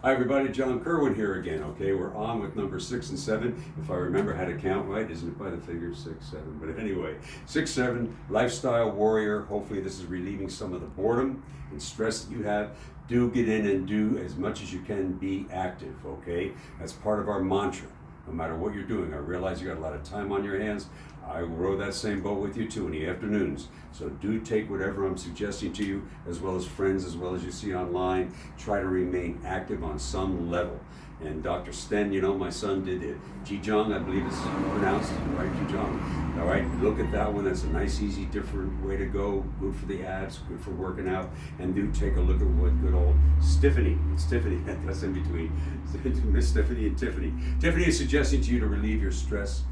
Hi everybody, John Kerwin here again. Okay, we're on with number 6 and 7. If I remember how to count right, isn't it by the figure 6, 7? But anyway, 6, 7, lifestyle warrior. Hopefully this is relieving some of the boredom and stress that you have. Do get in and do as much as you can. Be active, okay? That's part of our mantra. No matter what you're doing, I realize you got a lot of time on your hands. I row that same boat with you too in the afternoons. So do take whatever I'm suggesting to you, as well as friends, as well as you see online. Try to remain active on some level. And Dr. Sten, you know, my son did it. Qigong, I believe it's pronounced, right? Qigong. All right, look at that one. That's a nice, easy, different way to go. Good for the abs, good for working out. And do take a look at what good old Tiffany, that's in between, Miss Tiffany and Tiffany. Tiffany is suggesting to you to relieve your stress,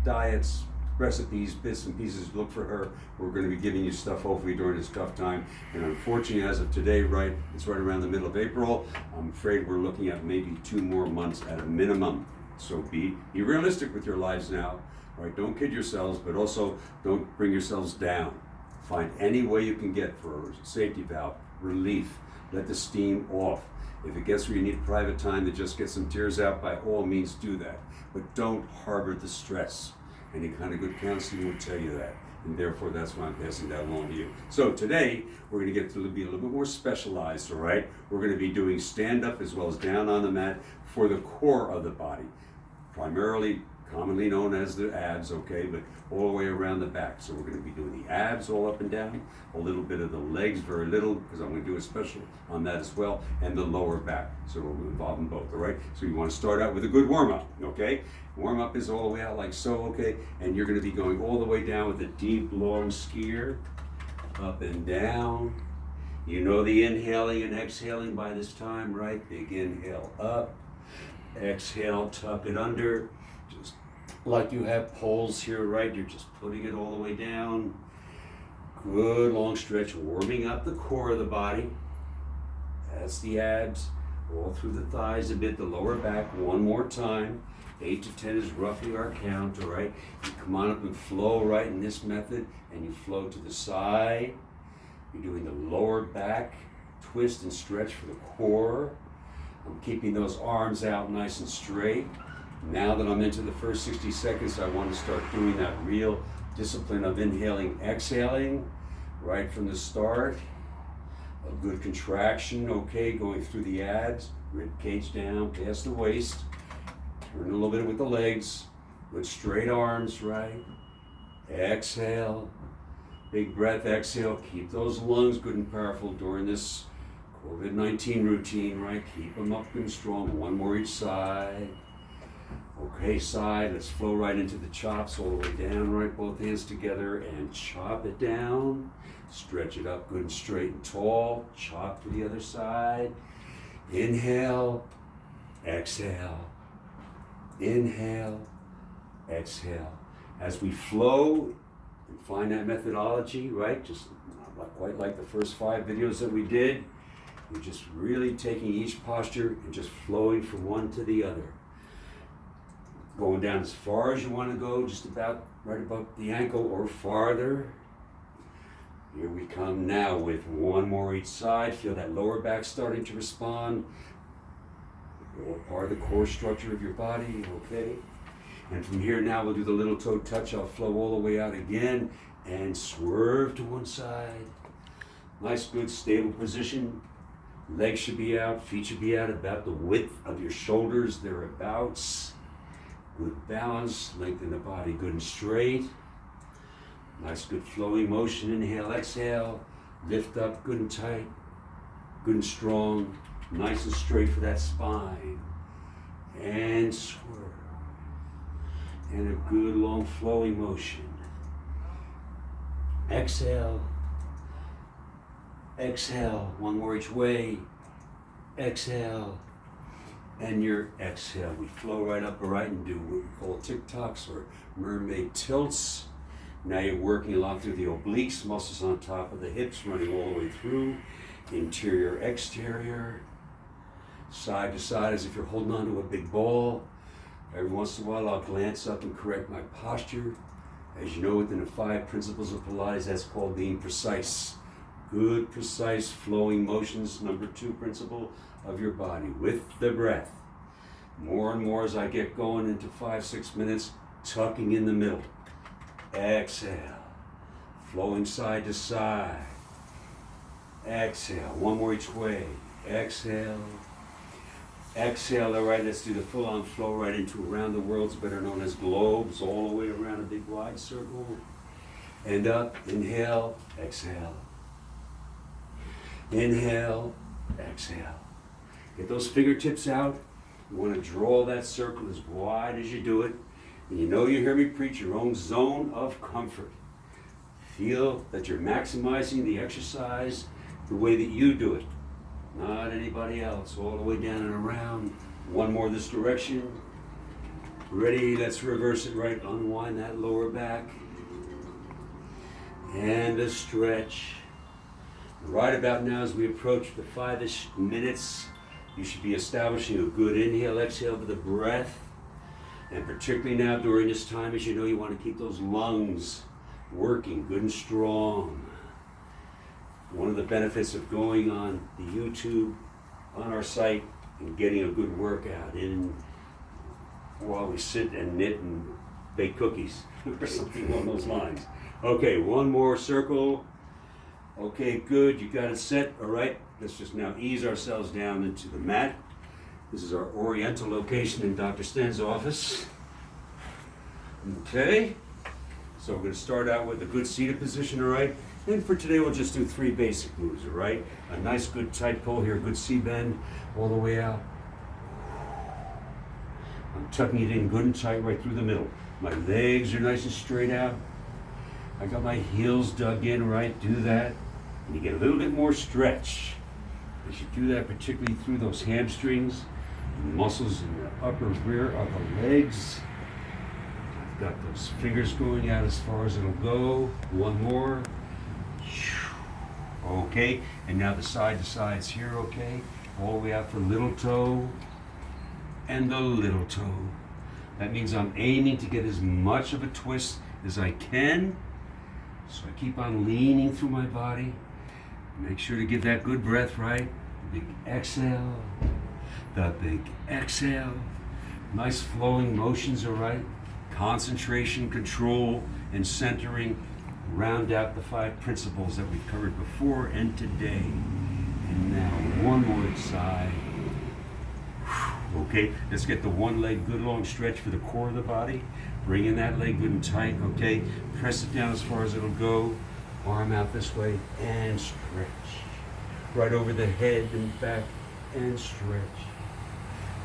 diets, recipes, bits and pieces. Look for her. We're going to be giving you stuff hopefully during this tough time. And unfortunately, as of today, right, it's right around the middle of April. I'm afraid we're looking at maybe 2 more months at a minimum. So be realistic with your lives now. All right, don't kid yourselves, but also don't bring yourselves down. Find any way you can get for a safety valve, relief. Let the steam off. If it gets where you need private time to just get some tears out, by all means do that. But don't harbor the stress. Any kind of good counseling will tell you that. And therefore, that's why I'm passing that along to you. So today, we're going to get to be a little bit more specialized, all right? We're going to be doing stand-up as well as down on the mat for the core of the body. Primarily, commonly known as the abs, okay? But all the way around the back. So we're going to be doing the abs all up and down, a little bit of the legs, very little, because I'm going to do a special on that as well, and the lower back. So we'll involve them both, all right? So you want to start out with a good warm-up, okay? Warm-up is all the way out like so, okay? And you're going to be going all the way down with a deep, long skier, up and down. You know the inhaling and exhaling by this time, right? Big inhale up, exhale, tuck it under, just like you have poles here, right? You're just putting it all the way down. Good long stretch, warming up the core of the body. That's the abs, all through the thighs a bit, the lower back. One more time. 8 to 10 is roughly our count, all right? You come on up and flow right in this method, and you flow to the side. You're doing the lower back, twist and stretch for the core. I'm keeping those arms out nice and straight. Now that I'm into the first 60 seconds, I want to start doing that real discipline of inhaling, exhaling, right from the start. A good contraction, okay, going through the abs, rib cage down, past the waist. Turn a little bit with the legs, good straight arms, right? Exhale, big breath, exhale. Keep those lungs good and powerful during this COVID-19 routine, right? Keep them up and strong. One more each side. Okay, side, let's flow right into the chops all the way down, right? Both hands together and chop it down. Stretch it up good and straight and tall. Chop to the other side. Inhale, exhale. Inhale, exhale. As we flow and find that methodology, right? Just not quite like the first 5 videos that we did. We're just really taking each posture and just flowing from one to the other. Going down as far as you want to go, just about right above the ankle or farther. Here we come now with one more each side. Feel that lower back starting to respond. Lower part of the core structure of your body, okay? And from here now we'll do the little toe touch. I'll flow all the way out again and swerve to one side. Nice, good, stable position. Legs should be out, feet should be out about the width of your shoulders, thereabouts. Good balance, lengthen the body good and straight. Nice, good flowing motion. Inhale, exhale. Lift up good and tight, good and strong. Nice and straight for that spine. And swerve. And a good long flowing motion. Exhale. Exhale. One more each way. Exhale. And your exhale. We flow right up, right, and do what we call TikToks or mermaid tilts. Now you're working a lot through the obliques, muscles on top of the hips, running all the way through. Interior, exterior. Side to side as if you're holding on to a big ball. Every once in a while I'll glance up and correct my posture. As you know, within the 5 principles of Pilates, that's called being precise. good, precise, flowing motions, number 2 principle of your body with the breath. More and more as I get going into 5-6 minutes, tucking in the middle. Exhale, flowing side to side. Exhale, one more each way. Exhale. Exhale, all right, let's do the full-on flow right into around the worlds, better known as globes, all the way around a big wide circle. And up, inhale, exhale. Inhale, exhale. Get those fingertips out. You want to draw that circle as wide as you do it. And you know you hear me preach your own zone of comfort. Feel that you're maximizing the exercise the way that you do it, not anybody else. All the way down and around. One more this direction. Ready? Let's reverse it right. Unwind that lower back. And a stretch. Right about now, as we approach the 5-ish minutes, you should be establishing a good inhale, exhale with the breath. And particularly now during this time, as you know, you want to keep those lungs working good and strong. One of the benefits of going on the YouTube on our site and getting a good workout in while we sit and knit and bake cookies or something along those lines. Okay, one more circle. Okay, good, you got it set. All right, let's just now ease ourselves down into the mat. This is our oriental location in Dr. Sten's office. Okay, so we're going to start out with a good seated position, all right? And for today, we'll just do 3 basic moves, all right? A nice, good tight pull here, good C-bend all the way out. I'm tucking it in good and tight right through the middle. My legs are nice and straight out. I got my heels dug in, right? Do that. And you get a little bit more stretch. As you do that, particularly through those hamstrings, and muscles in the upper rear of the legs. I've got those fingers going out as far as it'll go. One more. Okay, and now the side to sides here, okay? All the way out for little toe and the little toe. That means I'm aiming to get as much of a twist as I can. So I keep on leaning through my body. Make sure to give that good breath, right? The big exhale. The big exhale. Nice flowing motions, all right? Concentration, control, and centering. Round out the 5 principles that we've covered before and today. And now one more side. Okay, let's get the one leg good long stretch for the core of the body. Bring in that leg good and tight, okay? Press it down as far as it'll go. Arm out this way and stretch. Right over the head and back and stretch.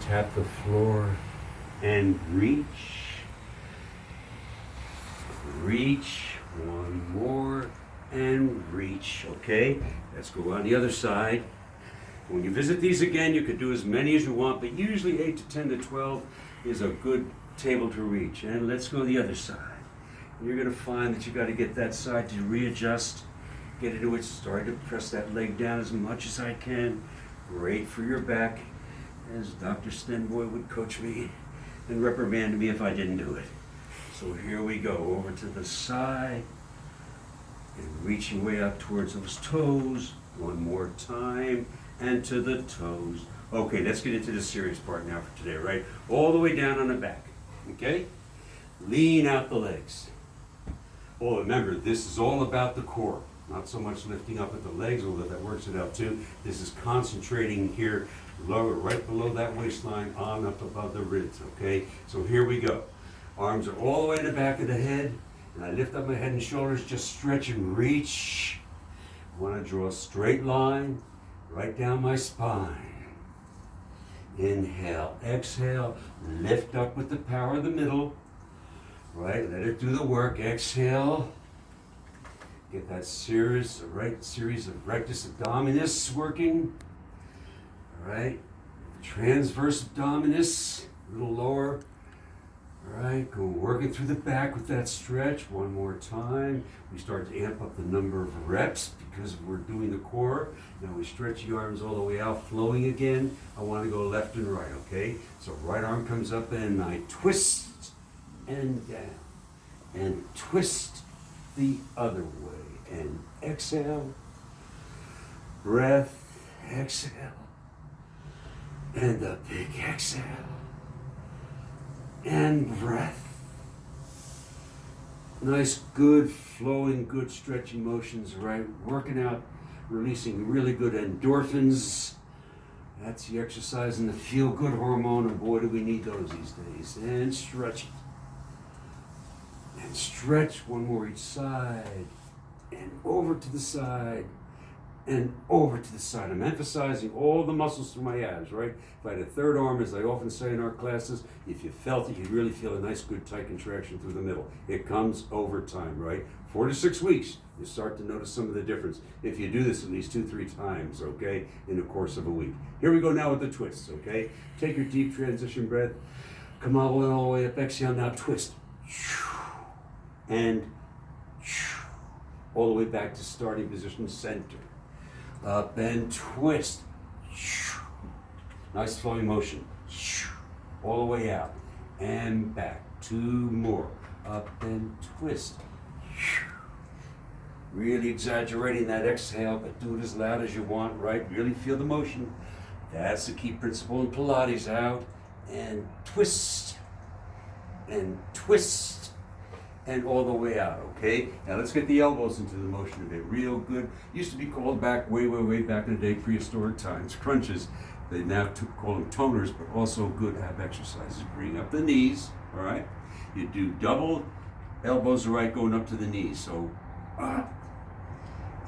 Tap the floor and reach. Reach. One more and reach, okay? Let's go on the other side. When you visit these again, you could do as many as you want, but usually 8 to 10 to 12 is a good table to reach. And let's go the other side. You're going to find that you got to get that side to readjust, get into it, start to press that leg down as much as I can. Great for your back, as Dr. Stenboy would coach me and reprimand me if I didn't do it. So here we go, over to the side and reaching way up towards those toes. One more time, and to the toes. Okay, let's get into the serious part now for today, right? All the way down on the back, okay? Lean out the legs. Oh, remember, this is all about the core. Not so much lifting up at the legs, although that works it out too. This is concentrating here, lower, right below that waistline, on up above the ribs, okay? So here we go. Arms are all the way to the back of the head, and I lift up my head and shoulders, just stretch and reach. I want to draw a straight line right down my spine. Inhale, exhale, lift up with the power of the middle. Right, let it do the work. Exhale. Get that series of rectus abdominis working. All right, transverse abdominis, a little lower. All right, go working through the back with that stretch. One more time. We start to amp up the number of reps because we're doing the core. Now we stretch the arms all the way out, flowing again. I want to go left and right, okay? So right arm comes up and I twist and down. And twist the other way. And exhale. breath, exhale, and a big exhale, and breath. Nice, good, flowing, good stretching motions, right? Working out, releasing really good endorphins. That's the exercise and the feel-good hormone, and boy, do we need those these days. And stretching. And stretch, one more each side, and over to the side, and over to the side. I'm emphasizing all the muscles through my abs, right? If I had a third arm, as I often say in our classes, if you felt it, you really feel a nice, good, tight contraction through the middle. It comes over time, right? 4 to 6 weeks, you start to notice some of the difference. If you do this at least 2-3 times, okay, in the course of a week. Here we go now with the twists, okay? Take your deep transition breath. Come all the way up, exhale, now twist. And all the way back to starting position, center. Up and twist. Nice flowing motion. All the way out and back. 2 more. Up and twist. Really exaggerating that exhale, but do it as loud as you want, right? Really feel the motion. That's the key principle in Pilates. Out and twist. And twist. And all the way out, okay? Now let's get the elbows into the motion a bit. Real good. Used to be called back way back in the day, prehistoric times, crunches. They now call them toners, but also good ab exercises. Bring up the knees, all right? You do double elbows, right, going up to the knees. So up,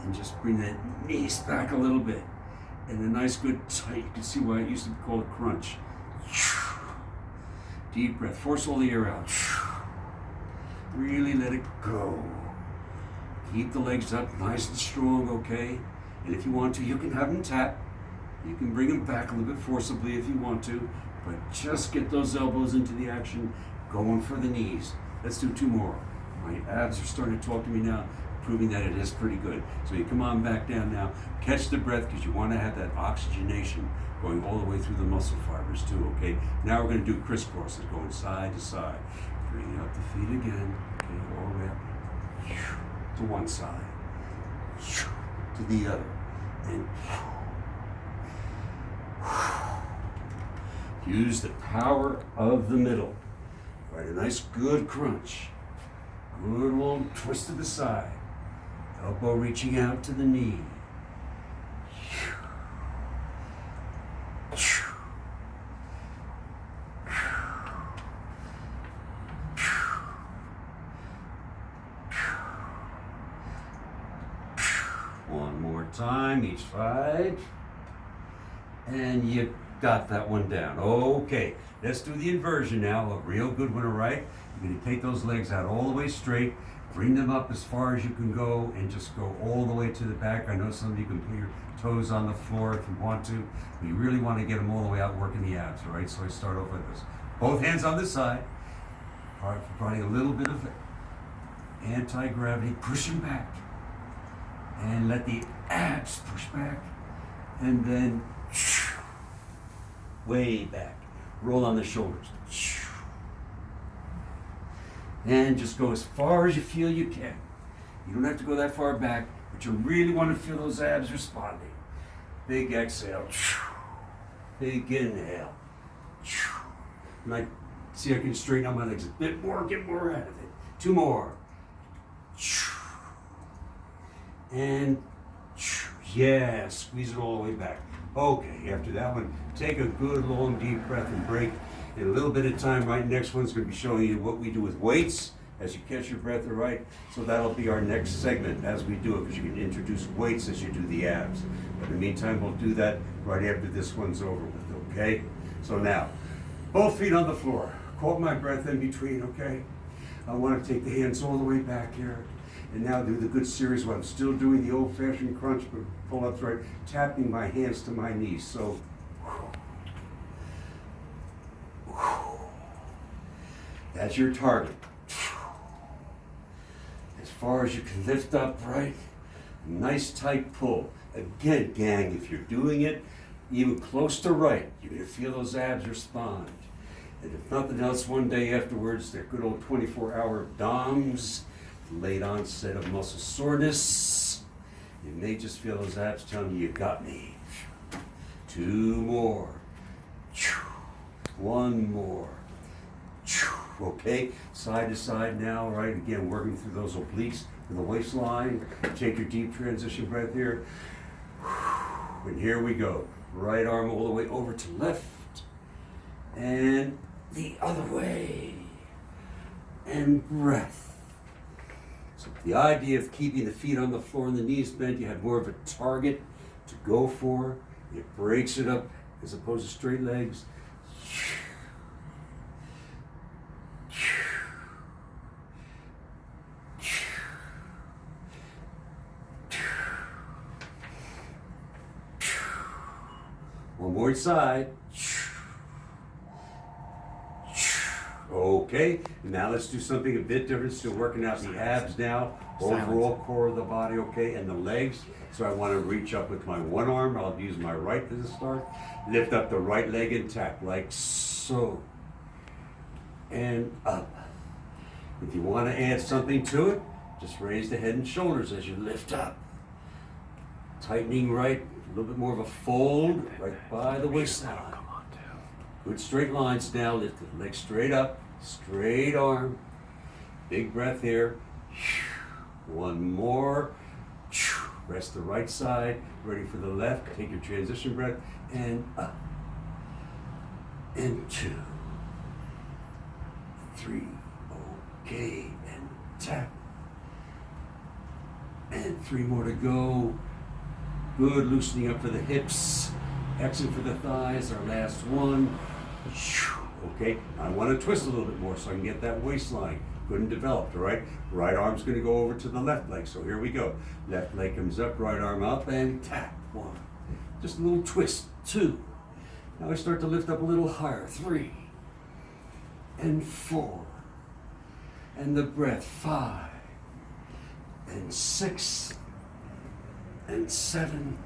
and just bring that knees back a little bit. And a nice good tight, you can see why it used to be called a crunch. Deep breath, force all the air out. Really let it go. Keep the legs up nice and strong, okay? And if you want to, you can have them tap. You can bring them back a little bit forcibly if you want to, but just get those elbows into the action, going for the knees. Let's do 2 more. My abs are starting to talk to me now, proving that it is pretty good. So you come on back down now, catch the breath, because you want to have that oxygenation going all the way through the muscle fibers too, okay? Now we're going to do crisscrosses, going side to side. Bring up the feet again, okay, all the way up to one side, to the other, and use the power of the middle. Right, a nice good crunch, good long twist to the side, elbow reaching out to the knee. One more time, each side. And you got that one down. Okay, let's do the inversion now, a real good one, all right? You're gonna take those legs out all the way straight, bring them up as far as you can go, and just go all the way to the back. I know some of you can put your toes on the floor if you want to, but you really want to get them all the way out working the abs, all right? So I start off with this. Both hands on this side, all right, providing a little bit of anti-gravity, pushing back. And let the abs push back, and then way back. Roll on the shoulders. And just go as far as you feel you can. You don't have to go that far back, but you really want to feel those abs responding. Big exhale. Big inhale. And I see I can straighten out my legs a bit more, get more out of it. 2 more. And yeah, squeeze it all the way back. Okay, after that one, take a good long deep breath and break in a little bit of time. Right, next one's going to be showing you what we do with weights as you catch your breath, all right? So that'll be our next segment as we do it, because you can introduce weights as you do the abs. But in the meantime, we'll do that right after this one's over with, okay? So now, both feet on the floor. Caught my breath in between, okay? I want to take the hands all the way back here. And now do the good series where I'm still doing the old-fashioned crunch, but pull-ups, right? Tapping my hands to my knees. So, that's your target. As far as you can lift up, right? Nice tight pull. Again, gang, if you're doing it even close to right, you're going to feel those abs respond. And if nothing else, one day afterwards, that good old 24-hour DOMS, late onset of muscle soreness, You may just feel those abs telling you got me. 2 more. 1 more. Okay, side to side now, right? Again, working through those obliques and the waistline. Take your deep transition breath here. And here we go. Right arm all the way over to left. And the other way. And breath. So the idea of keeping the feet on the floor and the knees bent, you have more of a target to go for. It breaks it up as opposed to straight legs. One more side. Okay, now let's do something a bit different. Still working out the abs now, overall core of the body, okay, and the legs. So I want to reach up with my one arm. I'll use my right as a start. Lift up the right leg and tap like so. And up. If you want to add something to it, just raise the head and shoulders as you lift up. Tightening right, a little bit more of a fold right by the waistline. Good straight lines now, lift the leg straight up, straight arm. Big breath here. 1 more. Rest the right side, ready for the left. Take your transition breath, and up. And 2, 3, okay, and tap. And 3 more to go. Good, loosening up for the hips. Exit for the thighs, our last one. Okay, I want to twist a little bit more so I can get that waistline good and developed, all right? Right arm's going to go over to the left leg, so here we go. Left leg comes up, right arm up, and tap. 1. Just a little twist. 2. Now I start to lift up a little higher. 3. And 4. And the breath. 5. And 6. And 7.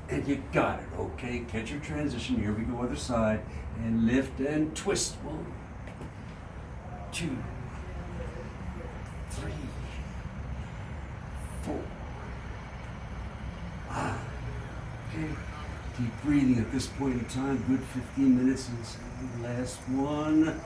And you got it, okay? Catch your transition. Here we go, other side. And lift and twist. 1, 2, 3, 4, 5. Okay. Deep breathing at this point in time. Good 15 minutes. And last one.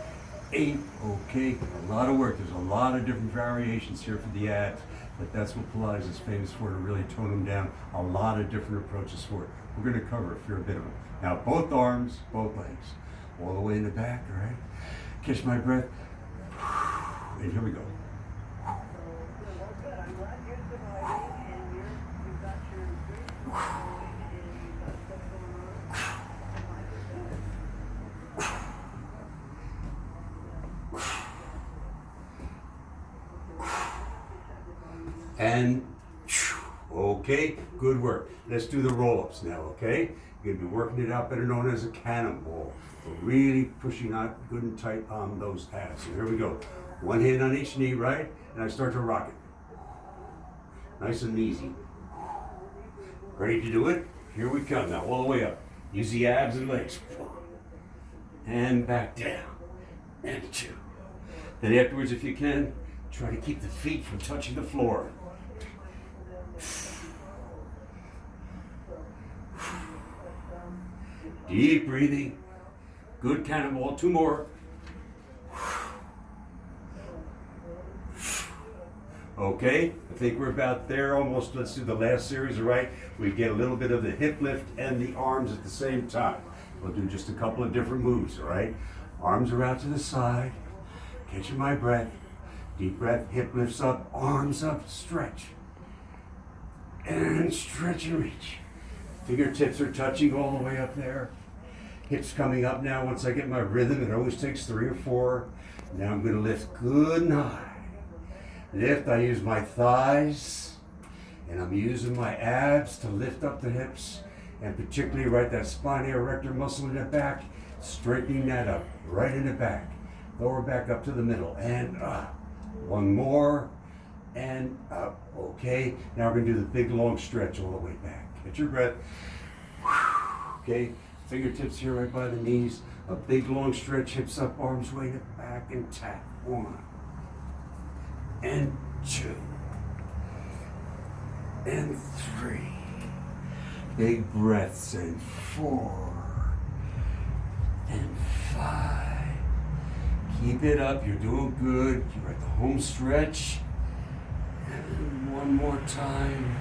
8. Okay. A lot of work. There's a lot of different variations here for the abs. But that's what Pilates is famous for, to really tone them down. A lot of different approaches for it. We're going to cover a fair bit of them. Now, both arms, both legs, all the way in the back, all right? Catch my breath. And here we go. And okay, good work. Let's do the roll-ups now, okay? You're gonna be working it out, better known as a cannonball. We're really pushing out good and tight on those abs. So here we go. One hand on each knee, right? And I start to rock it. Nice and easy. Ready to do it? Here we come now, all the way up. Use the abs and legs. And back down. And 2. Then afterwards, if you can, try to keep the feet from touching the floor. Deep breathing. Good cannonball. 2 more. Okay, I think we're about there almost. Let's do the last series, all right? We get a little bit of the hip lift and the arms at the same time. We'll do just a couple of different moves, all right? Arms are out to the side. Catching my breath. Deep breath, hip lifts up, arms up, stretch. And stretch and reach. Fingertips are touching all the way up there. Hips coming up now. Once I get my rhythm, it always takes 3 or 4. Now I'm going to lift good and high. Lift, I use my thighs, and I'm using my abs to lift up the hips, and particularly right that spine erector muscle in the back, straightening that up, right in the back. Lower back up to the middle, and up. 1 more, and up. Okay, now we're going to do the big long stretch all the way back. Get your breath. Okay, fingertips here right by the knees. A big long stretch, hips up, arms way back, and tap. 1 and 2 and 3. Big breaths, and 4 and 5. Keep it up, you're doing good. You're at the home stretch. And one more time.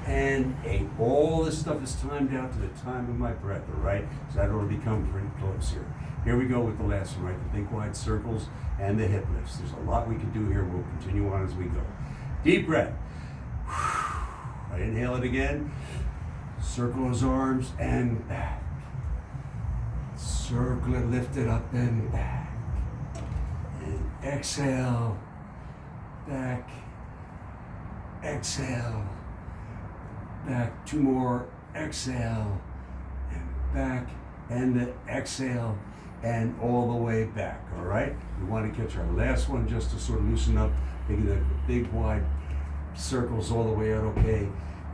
And 8. All this stuff is timed out to the time of my breath, all right? So that ought to become pretty close here. Here we go with the last one, right? The big wide circles and the hip lifts. There's a lot we can do here. We'll continue on as we go. Deep breath. I inhale it again. Circle those arms and back. Circle it, lift it up and back. And exhale, back, exhale, back. 2 more, exhale, and back, and the exhale, and all the way back, all right? We want to catch our last one just to sort of loosen up, making the big wide circles all the way out, okay?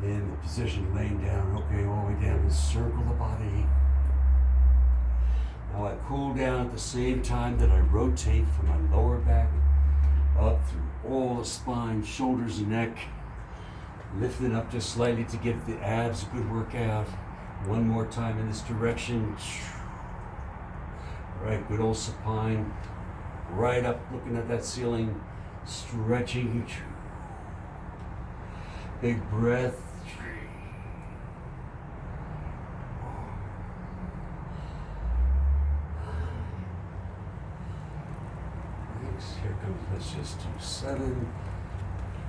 In the position, laying down, okay, all the way down, and circle the body. Now I cool down at the same time that I rotate from my lower back up through all the spine, shoulders, and neck. Lifting up just slightly to give the abs a good workout. One more time in this direction. All right, good old supine. Right up, looking at that ceiling, stretching. Big breath. Here comes, let's just do 7.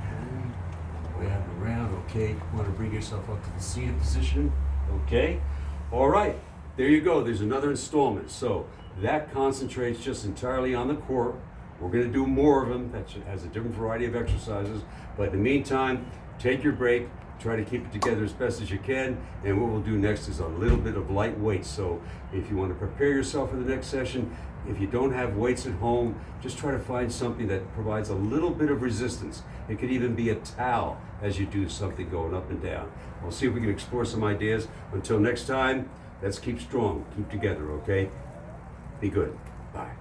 And way out and around, okay. You want to bring yourself up to the seated position, okay. All right, there you go. There's another installment. So that concentrates just entirely on the core. We're going to do more of them. That has a different variety of exercises. But in the meantime, take your break. Try to keep it together as best as you can. And what we'll do next is a little bit of light weights. So if you want to prepare yourself for the next session, if you don't have weights at home, just try to find something that provides a little bit of resistance. It could even be a towel as you do something going up and down. We'll see if we can explore some ideas. Until next time, let's keep strong, keep together, okay? Be good. Bye.